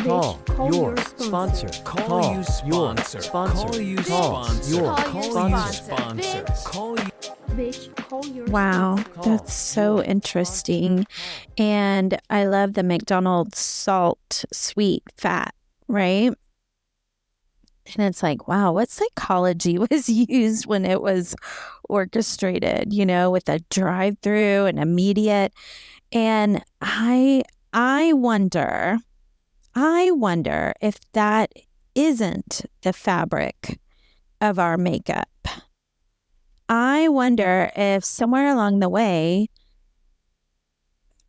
Call your sponsor. Call your sponsor. Call you sponsor. Call you. Bitch, call your Wow, sponsor. that's so interesting. And I love the McDonald's salt, sweet, fat, right? And it's like, wow, what psychology was used when it was orchestrated, with a drive-through and immediate. And I wonder if that isn't the fabric of our makeup. I wonder if somewhere along the way,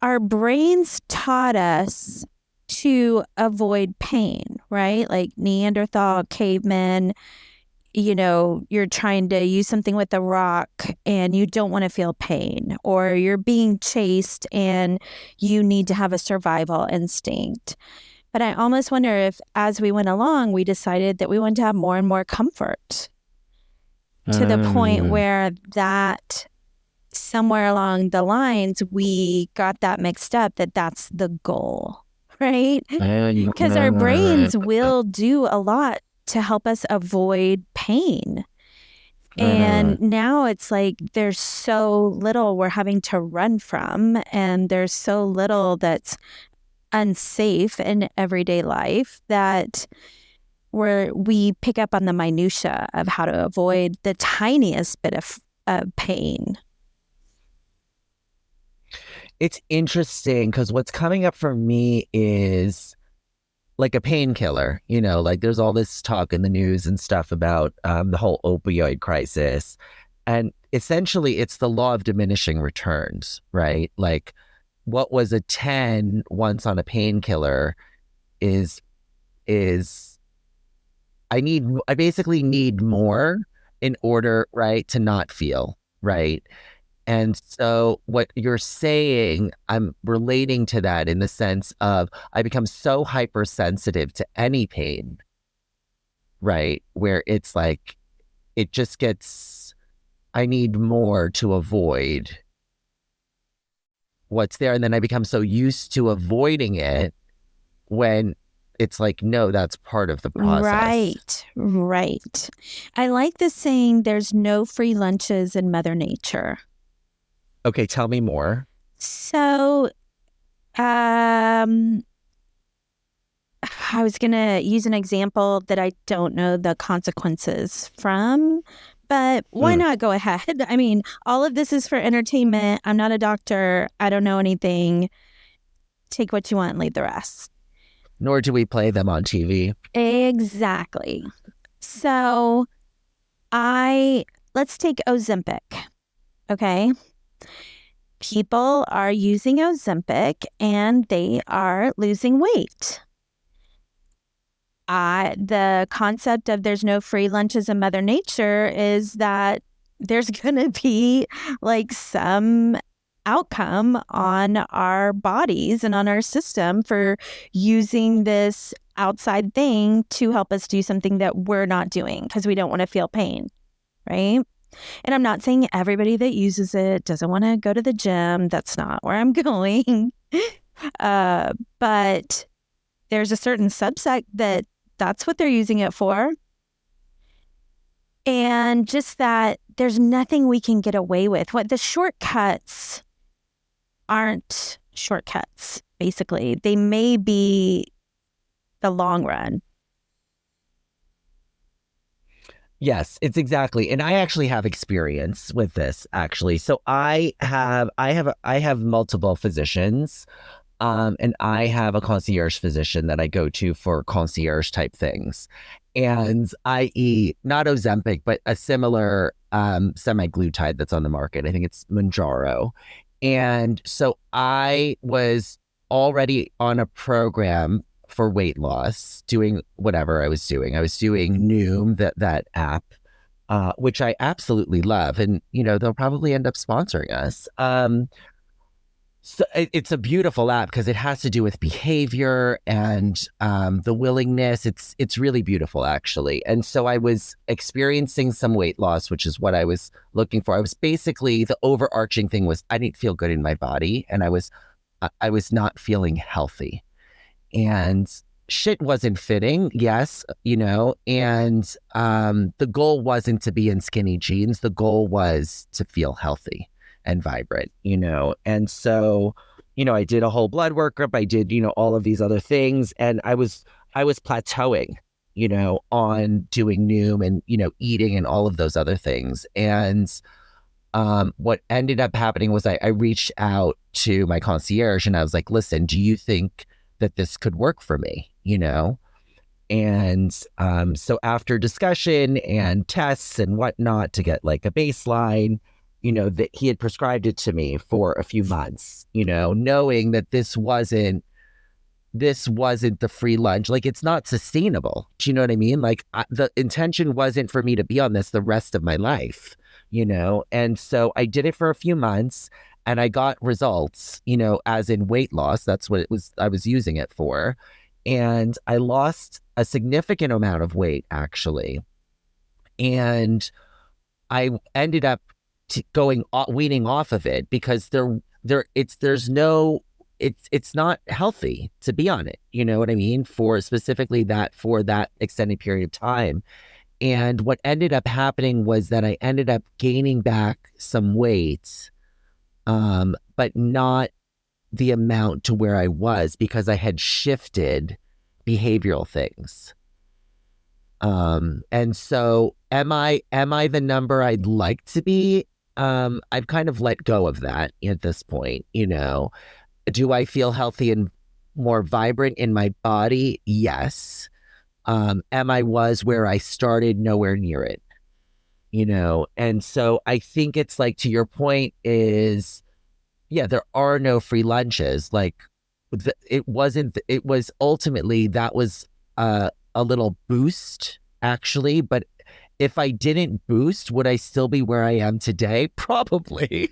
our brains taught us to avoid pain, right? Like Neanderthal, cavemen, you're trying to use something with a rock and you don't want to feel pain, or you're being chased and you need to have a survival instinct. But I almost wonder if as we went along, we decided that we wanted to have more and more comfort to the point where that somewhere along the lines, we got that mixed up, that's the goal, right? Because our brains will do a lot to help us avoid pain. And now it's like there's so little we're having to run from, and there's so little that's unsafe in everyday life that we pick up on the minutia of how to avoid the tiniest bit of pain. It's interesting because what's coming up for me is like a painkiller, like there's all this talk in the news and stuff about the whole opioid crisis. And essentially it's the law of diminishing returns, right? Like what was a 10 once on a painkiller is I basically need more in order, right, to not feel, right? And so what you're saying, I'm relating to that in the sense of I become so hypersensitive to any pain, right? Where it's like, I need more to avoid what's there. And then I become so used to avoiding it when it's like, no, that's part of the process. Right. I like the saying, there's no free lunches in Mother Nature. Okay, tell me more. So, I was going to use an example that I don't know the consequences from, but why not go ahead? I mean, all of this is for entertainment. I'm not a doctor. I don't know anything. Take what you want and leave the rest. Nor do we play them on TV. Exactly. So let's take Ozempic. Okay. People are using Ozempic and they are losing weight. The concept of there's no free lunches in Mother Nature is that there's going to be like some outcome on our bodies and on our system for using this outside thing to help us do something that we're not doing because we don't want to feel pain, right? And I'm not saying everybody that uses it doesn't want to go to the gym. That's not where I'm going. But there's a certain subset that's what they're using it for. And just that there's nothing we can get away with. What the shortcuts aren't shortcuts, basically. They may be the long run. Yes, it's exactly. And I actually have experience with this, actually. So I have multiple physicians, and I have a concierge physician that I go to for concierge type things. And I eat not Ozempic, but a similar semaglutide that's on the market. I think it's Mounjaro. And so I was already on a program for weight loss, doing whatever I was doing. I was doing Noom, that app, which I absolutely love. And, they'll probably end up sponsoring us. So it's a beautiful app because it has to do with behavior and the willingness. It's really beautiful, actually. And so I was experiencing some weight loss, which is what I was looking for. I was basically, the overarching thing was I didn't feel good in my body, and I was not feeling healthy. And shit wasn't fitting, yes, you know, and the goal wasn't to be in skinny jeans. The goal was to feel healthy and vibrant, you know. And so, you know, I did a whole blood workup. I did, you know, all of these other things, and I was plateauing, you know, on doing Noom and, you know, eating and all of those other things. And what ended up happening was I reached out to my concierge and I was like, listen, do you think that this could work for me, you know? And so after discussion and tests and whatnot to get like a baseline, you know, that he had prescribed it to me for a few months, you know, knowing that this wasn't the free lunch. Like, it's not sustainable. Do you know what I mean? Like, the intention wasn't for me to be on this the rest of my life, you know? And so I did it for a few months and I got results, you know, as in weight loss. That's what it was, I was using it for. And I lost a significant amount of weight, actually. And I ended up weaning off of it because it's not healthy to be on it. You know what I mean? For that extended period of time. And what ended up happening was that I ended up gaining back some weight, but not the amount to where I was because I had shifted behavioral things. And so am I the number I'd like to be? I've kind of let go of that at this point, you know. Do I feel healthy and more vibrant in my body? Yes. Am I was where I started? Nowhere near it, you know? And so I think it's like, to your point is, yeah, there are no free lunches. Like it was ultimately, that was a little boost actually. But if I didn't boost, would I still be where I am today? Probably.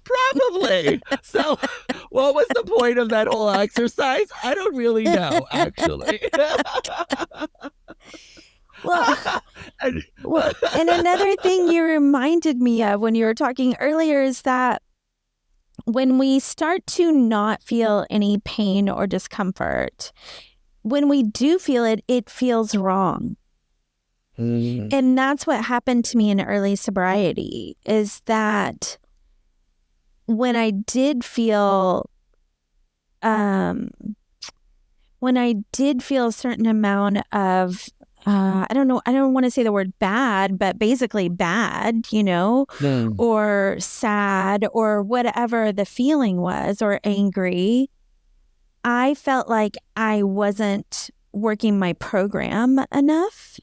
Probably. So what was the point of that whole exercise? I don't really know, actually. Well, and another thing you reminded me of when you were talking earlier is that when we start to not feel any pain or discomfort, when we do feel it, it feels wrong. And that's what happened to me in early sobriety, is that when I did feel a certain amount of I don't want to say the word bad, but basically bad, you know, or sad or whatever the feeling was, or angry, I felt like I wasn't working my program enough.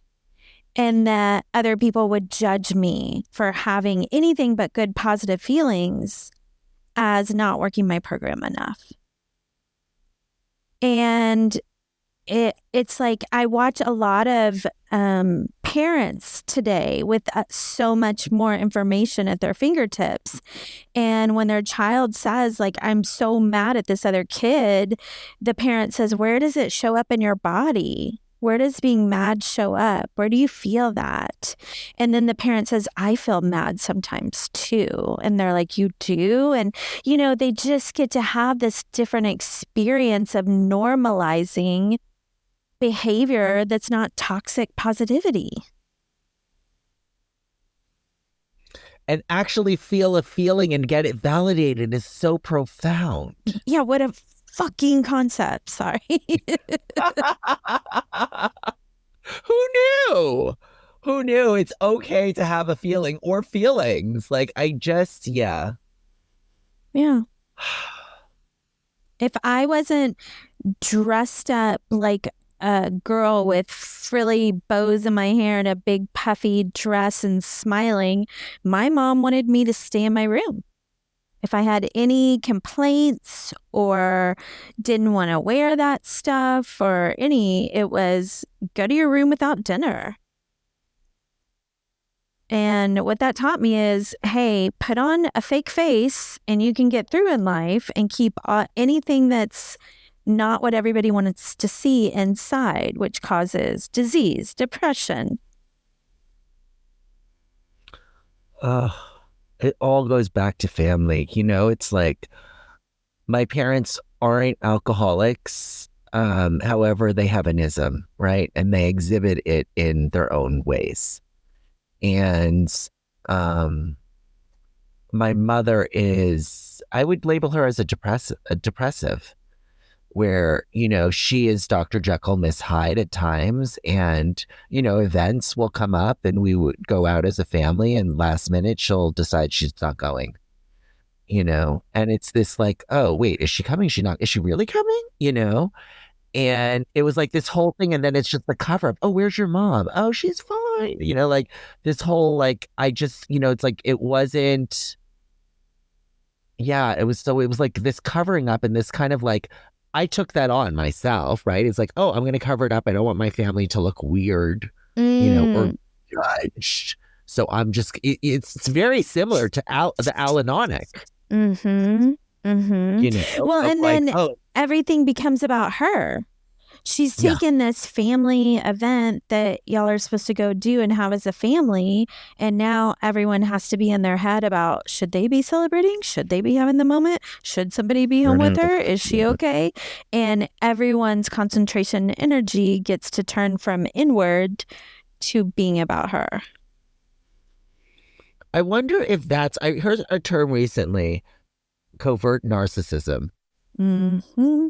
And that other people would judge me for having anything but good, positive feelings as not working my program enough. And it's like I watch a lot of parents today with so much more information at their fingertips. And when their child says, like, I'm so mad at this other kid, the parent says, where does it show up in your body? Where does being mad show up? Where do you feel that? And then the parent says, I feel mad sometimes too. And they're like, you do? And, you know, they just get to have this different experience of normalizing behavior that's not toxic positivity. And actually feel a feeling and get it validated is so profound. Yeah, what a fucking concept. Sorry. Who knew it's okay to have a feeling or feelings? Like, yeah. If I wasn't dressed up like a girl with frilly bows in my hair and a big puffy dress and smiling, my mom wanted me to stay in my room. If I had any complaints or didn't want to wear that stuff it was go to your room without dinner. And what that taught me is, hey, put on a fake face and you can get through in life, and keep anything that's not what everybody wants to see inside, which causes disease, depression. It all goes back to family. You know, it's like my parents aren't alcoholics. However, they have an ism, right? And they exhibit it in their own ways. And my mother is, I would label her as a depressive, where, she is Dr. Jekyll, Miss Hyde at times. And, events will come up and we would go out as a family, and last minute she'll decide she's not going, and it's this like, oh, wait, is she coming? Is she not? Is she really coming? And it was like this whole thing. And then it's just the cover up. Oh, where's your mom? Oh, she's fine. Like this whole, like, I just, it's like, it wasn't, it was like this covering up, and this kind of like, I took that on myself, right? It's like, oh, I'm going to cover it up. I don't want my family to look weird, or judged. So I'm just, it's very similar to the Al-Anonic. Mm-hmm. Mm-hmm. Well, and like, then everything becomes about her. She's taken this family event that y'all are supposed to go do and have as a family. And now everyone has to be in their head about, should they be celebrating? Should they be having the moment? Should somebody be home with her? Is she okay? And everyone's concentration and energy gets to turn from inward to being about her. I wonder if I heard a term recently, covert narcissism. Mm-hmm.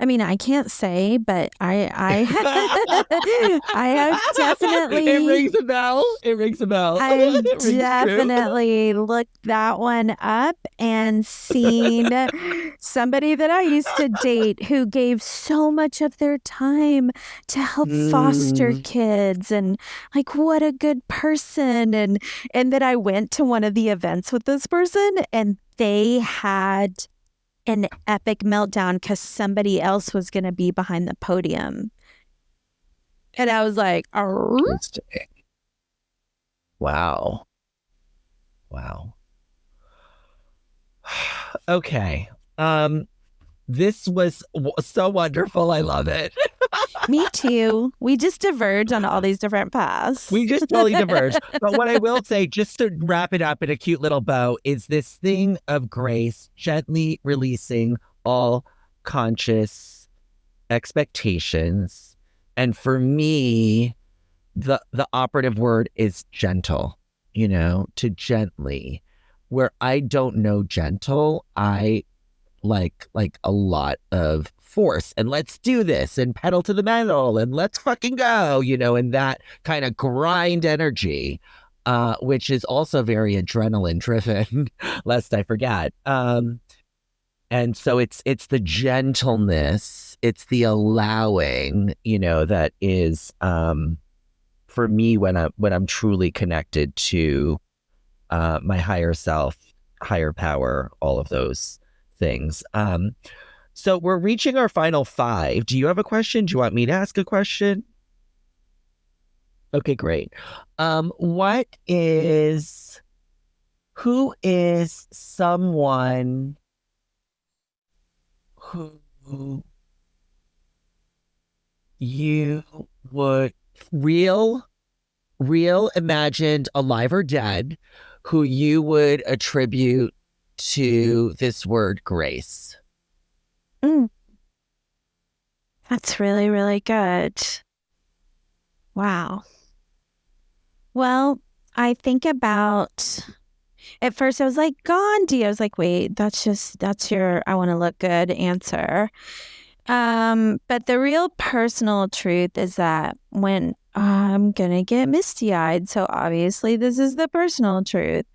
I mean, I can't say, but I have definitely. It rings a bell. I definitely looked that one up and seen somebody that I used to date who gave so much of their time to help foster kids, and like, what a good person. And that I went to one of the events with this person, and they had an epic meltdown because somebody else was going to be behind the podium. And I was like, wow. Okay. This was so wonderful. I love it. Me too. We just diverge on all these different paths. We just totally diverge. But what I will say, just to wrap it up in a cute little bow, is this thing of grace, gently releasing all conscious expectations. And for me, the operative word is gentle, to gently. Where I don't know gentle, I like a lot of force, and let's do this, and pedal to the metal, and let's fucking go, and that kind of grind energy, which is also very adrenaline driven, lest I forget. And so it's the gentleness, it's the allowing, that is, for me, when I'm truly connected to my higher self, higher power, all of those things. So we're reaching our final 5. Do you have a question? Do you want me to ask a question? Okay, great. Who is someone who you would real imagined, alive or dead, who you would attribute to this word grace? That's really, really good. Wow. Well, I think about, at first I was like, Gandhi. I was like, wait, that's your I want to look good answer. But the real personal truth is that when I'm going to get misty-eyed, so obviously this is the personal truth,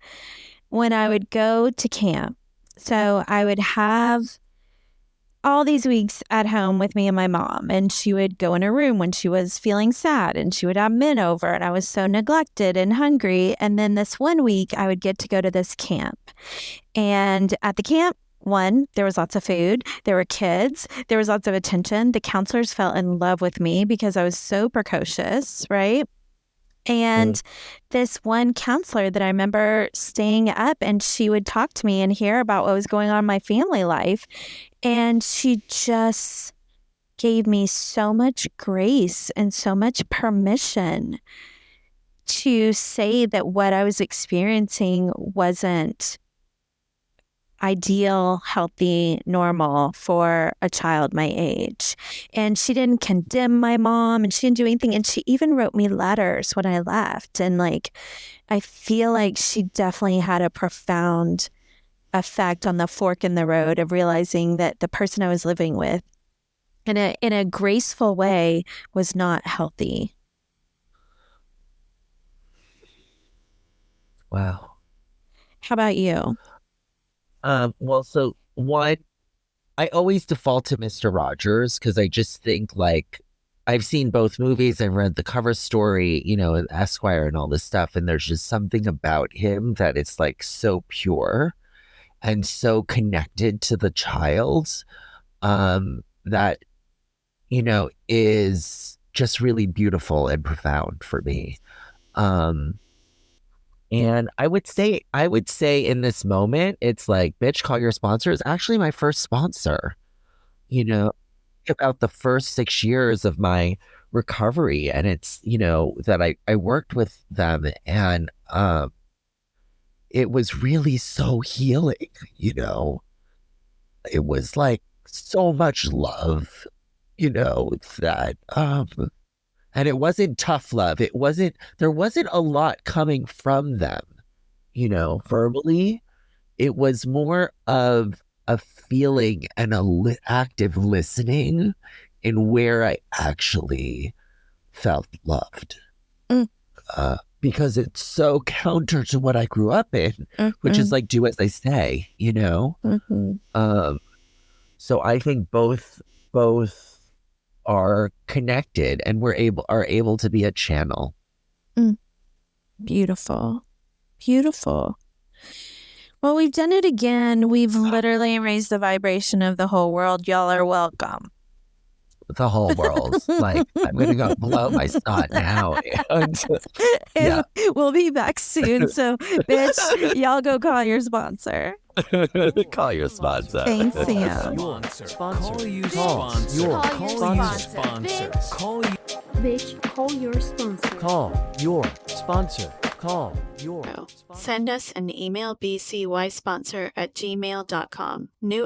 when I would go to camp. So I would have all these weeks at home with me and my mom, and she would go in her room when she was feeling sad, and she would have men over, and I was so neglected and hungry. And then this one week I would get to go to this camp, and at the camp, there was lots of food, there were kids, there was lots of attention. The counselors fell in love with me because I was so precocious, right? And this one counselor that I remember staying up, and she would talk to me and hear about what was going on in my family life. And she just gave me so much grace and so much permission to say that what I was experiencing wasn't ideal, healthy, normal for a child my age. And she didn't condemn my mom and she didn't do anything. And she even wrote me letters when I left. And like, I feel like she definitely had a profound effect on the fork in the road of realizing that the person I was living with in a graceful way was not healthy. Wow. How about you? Well, so one, I always default to Mr. Rogers because I just think like I've seen both movies. I've read the cover story, you know, Esquire and all this stuff. And there's just something about him that it's like so pure and so connected to the child that, you know, is just really beautiful and profound for me. And I would say in this moment, it's like, bitch, call your sponsor is actually my first sponsor. You know, about the first 6 years of my recovery. And it's, you know, that I worked with them and it was really so healing, you know. It was like so much love, you know, that and it wasn't tough love. There wasn't a lot coming from them, you know, verbally. It was more of a feeling and active listening in where I actually felt loved. Because it's so counter to what I grew up in, which is like, do as I say, you know? So I think both are connected and are able to be a channel. Beautiful. Beautiful. Well, we've done it again. We've literally raised the vibration of the whole world. Y'all are welcome. The whole world. Like, I'm going to go blow my snot now. Yeah. We'll be back soon. So, bitch, y'all go call your sponsor. Call your sponsor. Thanks, Sam. Call your sponsor. Bitch, call your sponsor. Call your sponsor. Call your sponsor. Send us an email, bcysponsor@gmail.com. New